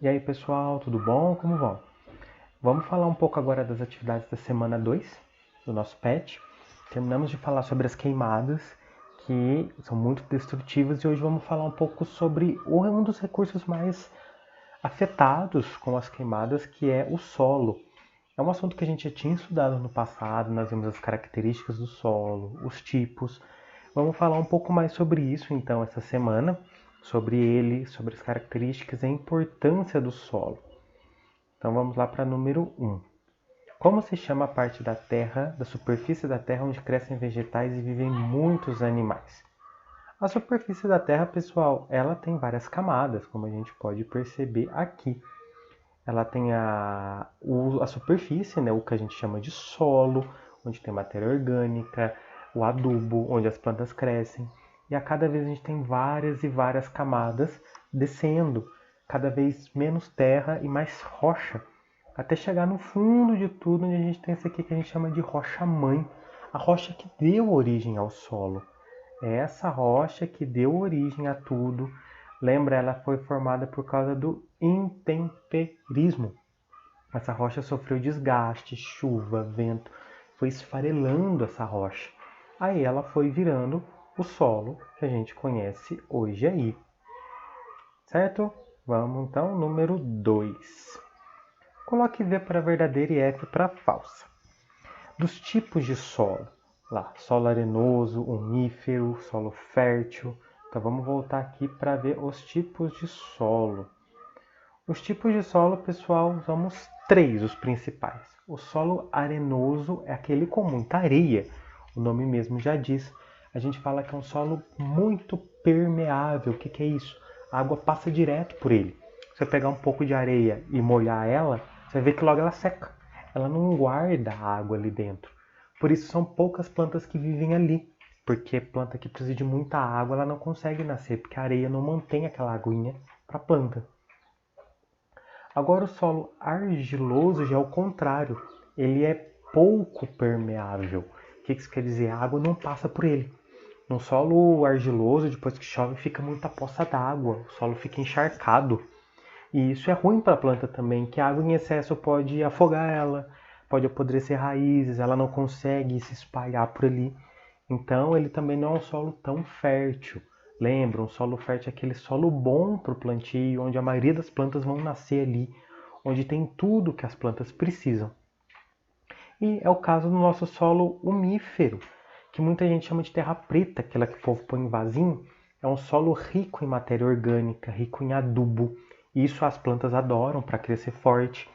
E aí pessoal, tudo bom? Como vão? Vamos falar um pouco agora das atividades da semana 2 do nosso PET. Terminamos de falar sobre as queimadas, que são muito destrutivas, e hoje vamos falar um pouco sobre um dos recursos mais afetados com as queimadas, que é o solo. É um assunto que a gente já tinha estudado no passado, nós vimos as características do solo, os tipos. Vamos falar um pouco mais sobre isso então essa semana, sobre ele, sobre as características e a importância do solo. Então vamos lá para número 1. Como se chama a parte da terra, da superfície da terra onde crescem vegetais e vivem muitos animais? A superfície da terra, pessoal, ela tem várias camadas, como a gente pode perceber aqui. Ela tem a superfície, né, o que a gente chama de solo, onde tem matéria orgânica, o adubo, onde as plantas crescem. E a cada vez a gente tem várias e várias camadas descendo, cada vez menos terra e mais rocha, até chegar no fundo de tudo, onde a gente tem isso aqui que a gente chama de rocha-mãe, a rocha que deu origem ao solo. É essa rocha que deu origem a tudo. Lembra, ela foi formada por causa do intemperismo. Essa rocha sofreu desgaste, chuva, vento, foi esfarelando essa rocha. Aí ela foi virando o solo que a gente conhece hoje aí. Certo? Vamos então, número 2. Coloque V para verdadeira e F para falsa. Dos tipos de solo. Lá, solo arenoso, unífero, solo fértil. Então vamos voltar aqui para ver os tipos de solo. Os tipos de solo, pessoal, somos 3 os principais. O solo arenoso é aquele com muita areia, o nome mesmo já diz. A gente fala que é um solo muito permeável. O que é isso? A água passa direto por ele. Se você pegar um pouco de areia e molhar ela, você vai ver que logo ela seca. Ela não guarda água ali dentro. Por isso são poucas plantas que vivem ali. Porque planta que precisa de muita água, ela não consegue nascer, porque a areia não mantém aquela aguinha para a planta. Agora o solo argiloso já é o contrário. Ele é pouco permeável. O que isso quer dizer? A água não passa por ele. No solo argiloso, depois que chove, fica muita poça d'água. O solo fica encharcado. E isso é ruim para a planta também, que a água em excesso pode afogar ela, pode apodrecer raízes, ela não consegue se espalhar por ali. Então ele também não é um solo tão fértil. Lembra, um solo fértil é aquele solo bom para o plantio, onde a maioria das plantas vão nascer ali, onde tem tudo que as plantas precisam. E é o caso do nosso solo umífero, que muita gente chama de terra preta, aquela que o povo põe em vasinho. É um solo rico em matéria orgânica, rico em adubo. Isso as plantas adoram para crescer forte.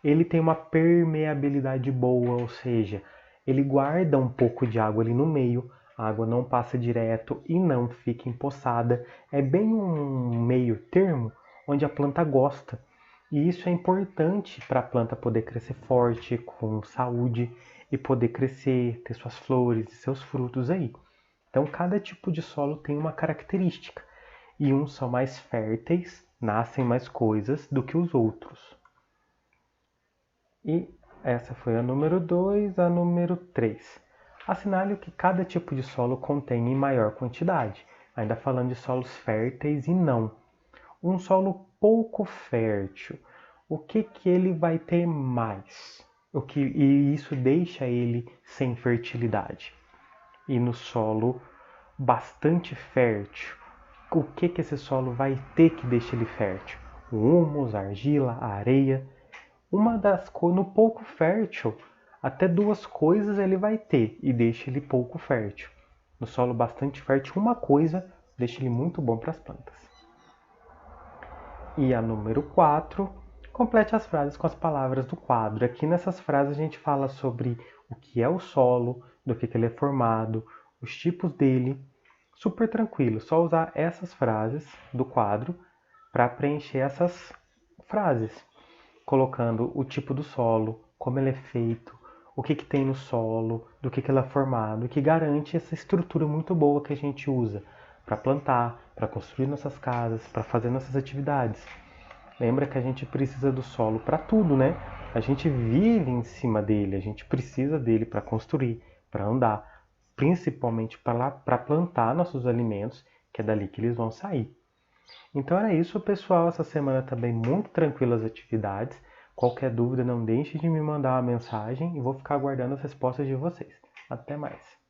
Ele tem uma permeabilidade boa, ou seja, ele guarda um pouco de água ali no meio, a água não passa direto e não fica empoçada. É bem um meio termo onde a planta gosta. E isso é importante para a planta poder crescer forte, com saúde e poder crescer, ter suas flores e seus frutos aí. Então, cada tipo de solo tem uma característica. E uns são mais férteis, nascem mais coisas do que os outros. E essa foi a número 2, a número 3. Assinale o que cada tipo de solo contém em maior quantidade. Ainda falando de solos férteis e não. Um solo pouco fértil, o que ele vai ter mais? E isso deixa ele sem fertilidade. E no solo bastante fértil, o que esse solo vai ter que deixar ele fértil? O humus, a argila, a areia. Uma das coisas, no pouco fértil, até 2 coisas ele vai ter e deixa ele pouco fértil. No solo bastante fértil, uma coisa deixa ele muito bom para as plantas. E a número 4, complete as frases com as palavras do quadro. Aqui nessas frases a gente fala sobre o que é o solo, do que ele é formado, os tipos dele. Super tranquilo, só usar essas frases do quadro para preencher essas frases, colocando o tipo do solo, como ele é feito, o que tem no solo, do que ele é formado, que garante essa estrutura muito boa que a gente usa para plantar, para construir nossas casas, para fazer nossas atividades. Lembra que a gente precisa do solo para tudo, né? A gente vive em cima dele, a gente precisa dele para construir, para andar, principalmente para plantar nossos alimentos, que é dali que eles vão sair. Então era isso, pessoal. Essa semana também muito tranquila as atividades. Qualquer dúvida, não deixe de me mandar uma mensagem e vou ficar aguardando as respostas de vocês. Até mais!